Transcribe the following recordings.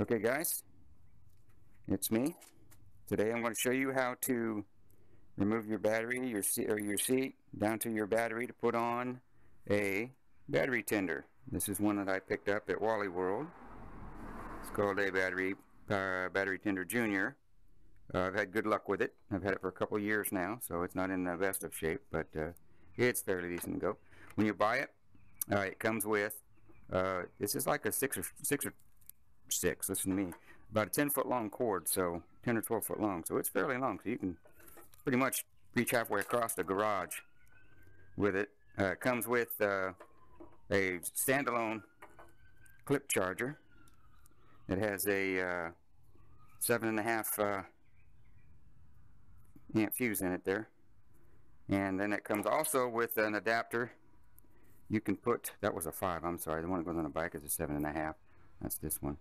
Okay guys, it's me. Today I'm going to show you how to remove your battery, your seat down to your battery to put on a battery tender. This is one that I picked up at Wally World. It's called a battery tender junior. I've had good luck with it. I've had it for a couple of years now, so it's not in the best of shape, but it's fairly decent to go. When you buy it, it comes with this is like a six or listen to me, about a 10-foot long cord, so 10 or 12 foot long, so it's fairly long, so you can pretty much reach halfway across the garage with it. It comes with a standalone clip charger. It has a 7.5 amp fuse in it there, and then it comes also with an adapter. You can put, that was a 5, I'm sorry, the one that goes on the bike is a 7.5. That's this one.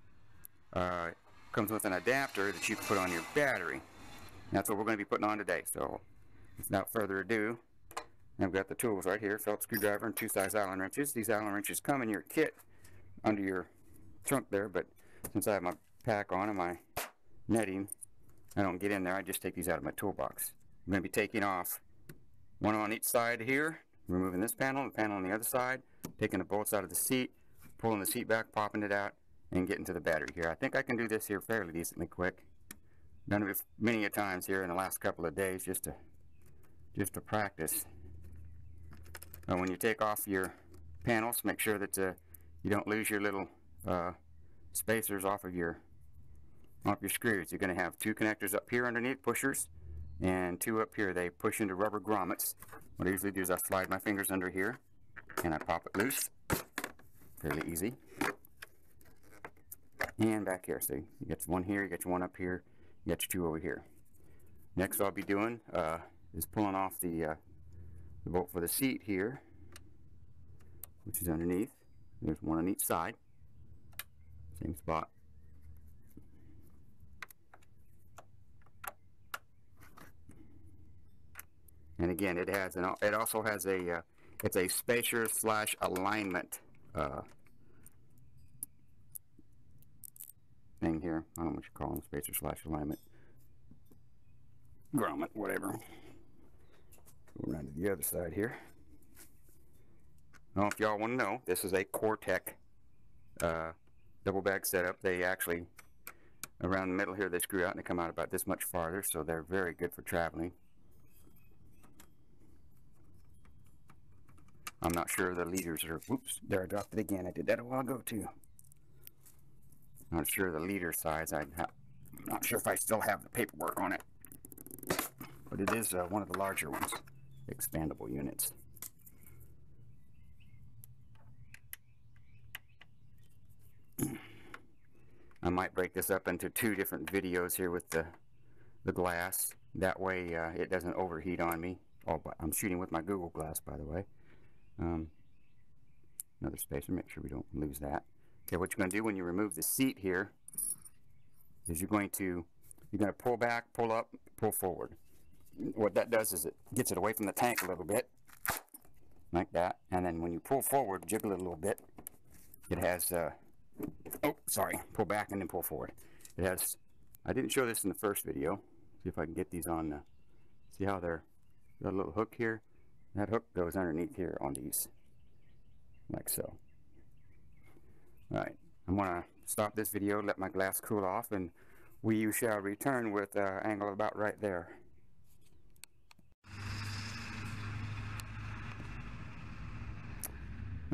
Comes with an adapter that you can put on your battery. That's what we're going to be putting on today. So without further ado, I've got the tools right here: felt screwdriver and 2 size Allen wrenches. These Allen wrenches come in your kit under your trunk there, but since I have my pack on and my netting, I don't get in there. I just take these out of my toolbox. I'm going to be taking off one on each side here, removing this panel, the panel on the other side, taking the bolts out of the seat, pulling the seat back, popping it out, and getting to the battery here. I think I can do this here fairly decently quick. Done it many a times here in the last couple of days just to practice. When you take off your panels, make sure that you don't lose your little spacers off your screws. You're going to have 2 connectors up here underneath, pushers, and 2 up here. They push into rubber grommets. What I usually do is I slide my fingers under here and I pop it loose. Fairly easy. And back here, so you get one here, you get your one up here, you get your 2 over here. Next I'll be doing is pulling off the bolt for the seat here, which is underneath. There's one on each side, same spot. And again, it also has a it's a spacer / alignment thing here. I don't know what you call them, spacer / alignment, grommet, whatever. Go around to the other side here. Now, if y'all want to know, this is a Cortec double bag setup. They actually, around the middle here, they screw out and they come out about this much farther, so they're very good for traveling. I'm not sure the leaders are, whoops, there I dropped it again. I did that a while ago too. Not sure the leader size. I'm not sure if I still have the paperwork on it, but it is one of the larger ones, expandable units. I might break this up into 2 different videos here with the glass. That way it doesn't overheat on me. Oh, but I'm shooting with my Google Glass, by the way. Another spacer, make sure we don't lose that. Okay, what you're going to do when you remove the seat here is you're going to pull back, pull up, pull forward. What that does is it gets it away from the tank a little bit, like that. And then when you pull forward, jiggle it a little bit, it has, pull back and then pull forward. It has, I didn't show this in the first video. See if I can get these on, see how they're, got a little hook here. That hook goes underneath here on these, like so. Alright, I'm going to stop this video, let my glass cool off, and we shall return with an angle about right there.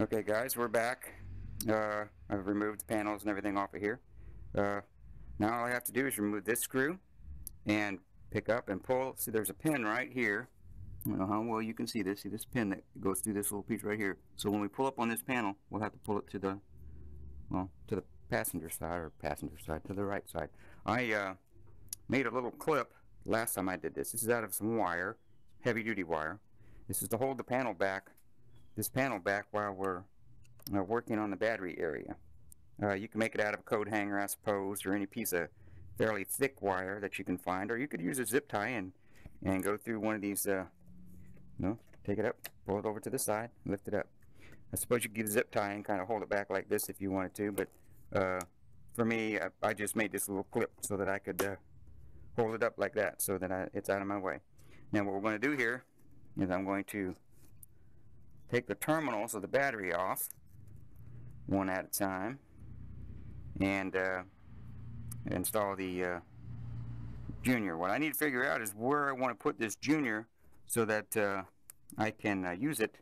Okay guys, we're back. I've removed the panels and everything off of here. Now all I have to do is remove this screw and pick up and pull. See, there's a pin right here. I don't know how well you can see this. See this pin that goes through this little piece right here. So when we pull up on this panel, we'll have to pull it to the, well, to the passenger side, to the right side. I made a little clip last time I did this. This is out of some wire, heavy duty wire. This is to hold the panel back, this panel back while we're working on the battery area. You can make it out of a coat hanger, I suppose, or any piece of fairly thick wire that you can find, or you could use a zip tie and go through one of these, take it up, pull it over to the side, lift it up. I suppose you could get a zip tie and kind of hold it back like this if you wanted to, but for me, I just made this little clip so that I could hold it up like that so that it's out of my way. Now what we're going to do here is I'm going to take the terminals of the battery off one at a time and install the Junior. What I need to figure out is where I want to put this Junior so that I can use it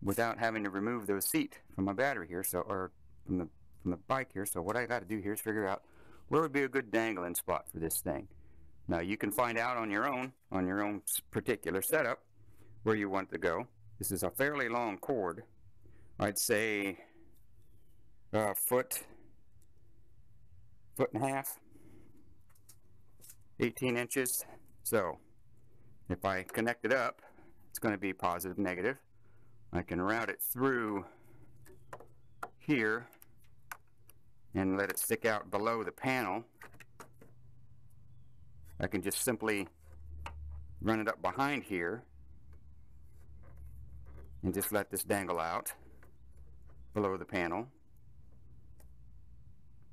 without having to remove the seat from my battery here, or from the bike here. So what I got to do here is figure out where would be a good dangling spot for this thing. Now you can find out on your own particular setup where you want it to go. This is a fairly long cord. I'd say foot and a half, 18 inches. So if I connect it up, it's going to be positive, negative. I can route it through here and let it stick out below the panel. I can just simply run it up behind here and just let this dangle out below the panel.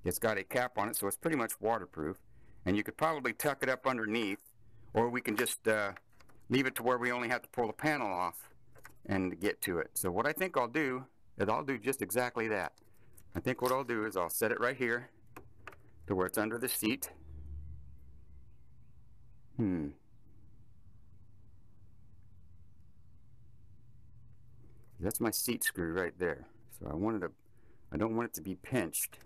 It's got a cap on it, so it's pretty much waterproof, and you could probably tuck it up underneath, or we can just leave it to where we only have to pull the panel off and get to it. So what I think I'll do is I'll do just exactly that. I think what I'll do is I'll set it right here to where it's under the seat. That's my seat screw right there. So I don't want it to be pinched.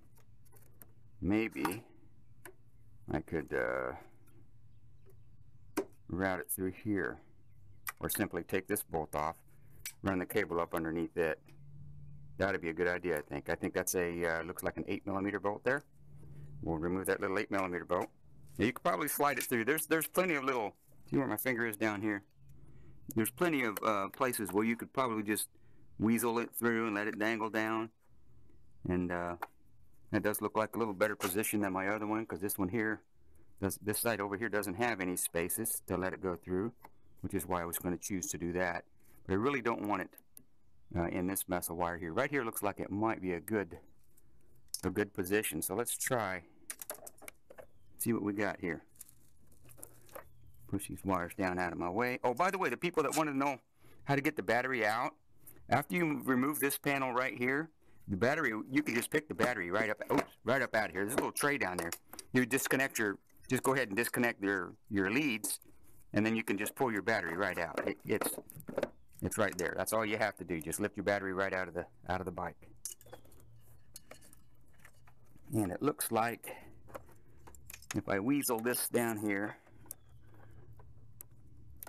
Maybe I could route it through here, or simply take this bolt off, run the cable up underneath it. That'd be a good idea, I think. I think that's a looks like an 8mm bolt there. We'll remove that little 8mm bolt. Now, you could probably slide it through. There's plenty of little. See where my finger is down here? There's plenty of places where you could probably just weasel it through and let it dangle down. And that does look like a little better position than my other one, because this one here, this side over here doesn't have any spaces to let it go through, which is why I was going to choose to do that. But I really don't want it in this mess of wire here. Right here looks like it might be a good position. So let's try, see what we got here. Push these wires down out of my way. Oh, by the way, the people that want to know how to get the battery out, after you remove this panel right here, the battery, you can just pick the battery right up out of here. There's a little tray down there. You disconnect just go ahead and disconnect your leads, and then you can just pull your battery right out. It's right there. That's all you have to do. Just lift your battery right out of the bike. And it looks like if I weasel this down here,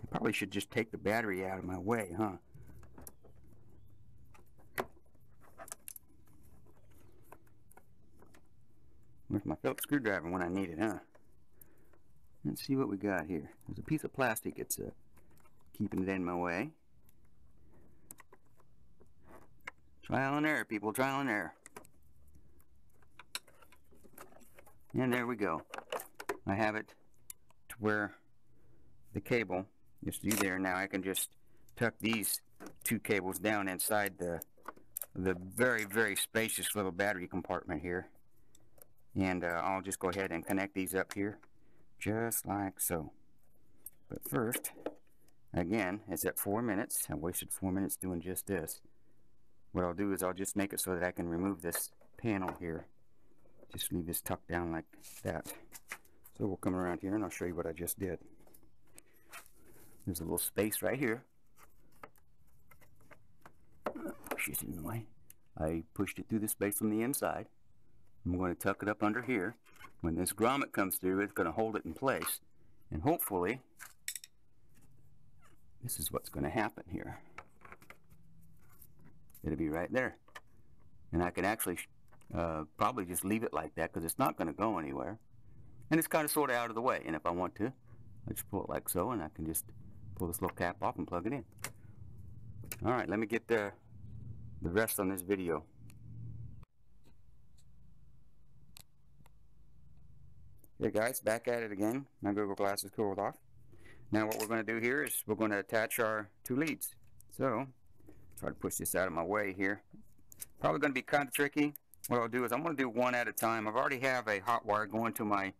I probably should just take the battery out of my way, huh? Where's my Phillips screwdriver when I need it, huh? Let's see what we got here. There's a piece of plastic. It's keeping it in my way. Trial and error, people. Trial and error. And there we go. I have it to where the cable is through there. Now I can just tuck these two cables down inside the very, very spacious little battery compartment here. And I'll just go ahead and connect these up here, just like so. But first, again, it's at 4 minutes. I wasted 4 minutes doing just this. What I'll do is I'll just make it so that I can remove this panel here. Just leave this tucked down like that. So we'll come around here and I'll show you what I just did. There's a little space right here. Push it in the way. I pushed it through the space from the inside. I'm going to tuck it up under here. When this grommet comes through, it's going to hold it in place. And hopefully, this is what's going to happen here. It'll be right there. And I can actually probably just leave it like that, because it's not going to go anywhere. And it's kind of sort of out of the way. And if I want to, I just pull it like so, and I can just pull this little cap off and plug it in. Alright, let me get the rest on this video. Hey guys, back at it again. My Google glasses cooled off. Now what we're going to do here is we're going to attach our two leads. So try to push this out of my way here. Probably going to be kind of tricky. What I'll do is I'm going to do one at a time. I've already have a hot wire going to my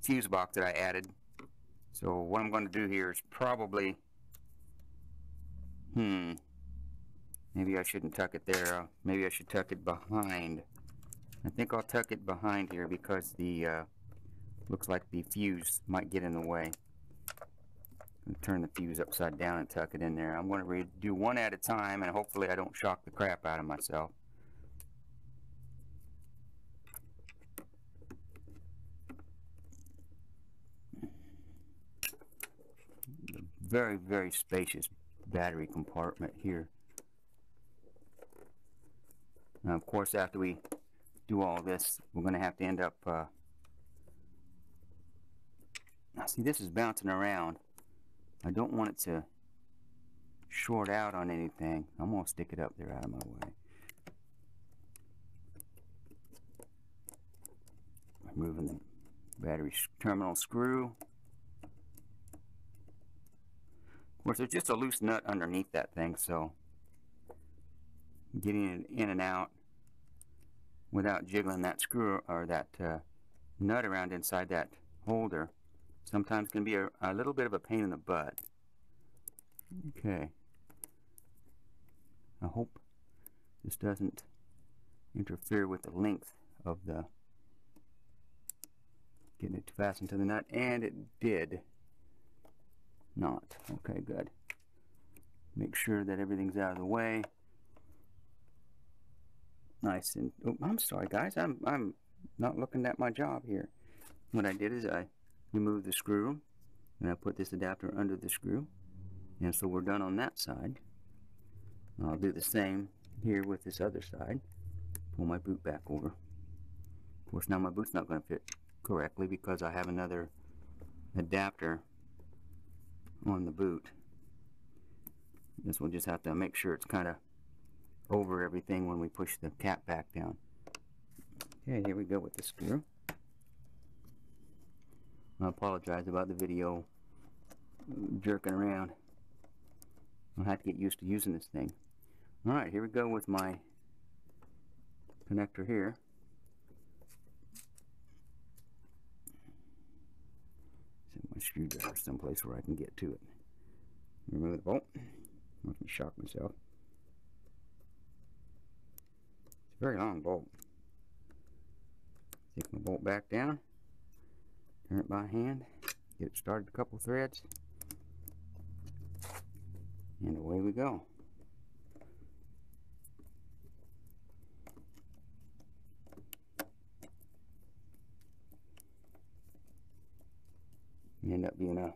fuse box that I added. So what I'm going to do here is probably, maybe I shouldn't tuck it there. Maybe I should tuck it behind. I think I'll tuck it behind here because the looks like the fuse might get in the way. Turn the fuse upside down and tuck it in there. I'm going to do one at a time, and hopefully I don't shock the crap out of myself. Very, very spacious battery compartment here. Now, of course, after we do all this, we're going to have to end up now see, this is bouncing around. I don't want it to short out on anything. I'm going to stick it up there out of my way. Removing the battery terminal screw. Of course, there's just a loose nut underneath that thing, so getting it in and out without jiggling that screw or that nut around inside that holder sometimes can be a little bit of a pain in the butt. Okay. I hope this doesn't interfere with the length of the getting it fastened to the nut, and it did not. Okay, good. Make sure that everything's out of the way. Nice. And oh, I'm sorry guys, I'm not looking at my job here. What I did is I removed the screw and I put this adapter under the screw, and so we're done on that side. I'll do the same here with this other side. Pull my boot back over. Of course, now my boot's not going to fit correctly because I have another adapter on the boot. This will just have to make sure it's kind of over everything when we push the cap back down. Okay, here we go with the screw. I apologize about the video jerking around. I'll have to get used to using this thing. Alright, here we go with my connector here. Set my screwdriver someplace where I can get to it. Remove the bolt. Let me shock myself. It's a very long bolt. Take my bolt back down. Turn it by hand. Get it started a couple threads. And away we go. End up being a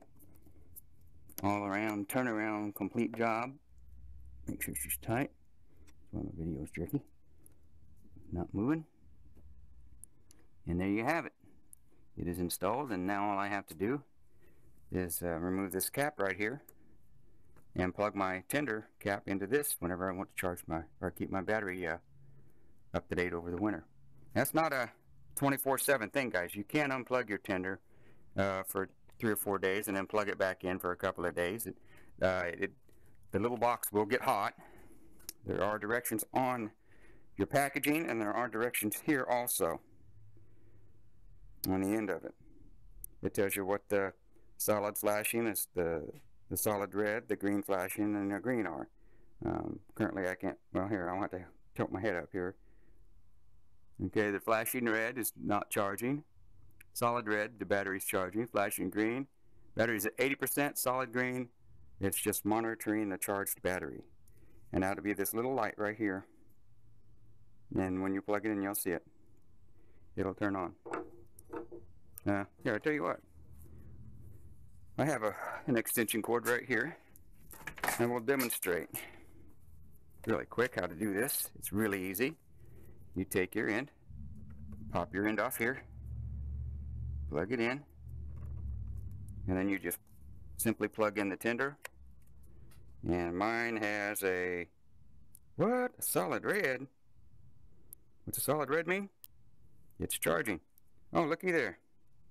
all around turn around complete job. Make sure she's tight. That's why my video is jerky. Not moving. And there you have it. It is installed, and now all I have to do is remove this cap right here and plug my tender cap into this whenever I want to charge my or keep my battery up to date over the winter. That's not a 24/7 thing, guys. You can unplug your tender for 3 or 4 days and then plug it back in for a couple of days. The little box will get hot. There are directions on your packaging, and there are directions here also on the end of it. It tells you what the solid flashing is, the solid red, the green flashing, and the green are. Currently I can't, well here, I'll have to tilt my head up here. Okay, the flashing red is not charging. Solid red, the battery's charging. Flashing green, battery's at 80%. Solid green, it's just monitoring the charged battery. And that'll be this little light right here. And when you plug it in, you'll see it. It'll turn on. Here, I tell you what. I have an extension cord right here, and we'll demonstrate really quick how to do this. It's really easy. You take your end, pop your end off here, plug it in, and then you just simply plug in the tender. And mine has a what? A solid red. What's a solid red mean? It's charging. Oh, looky there.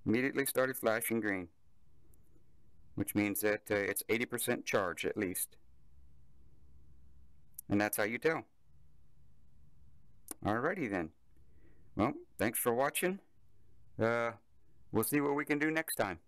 Immediately started flashing green. which means that it's 80% charged at least. And that's how you tell. Alrighty then. Well, thanks for watching. We'll see what we can do next time.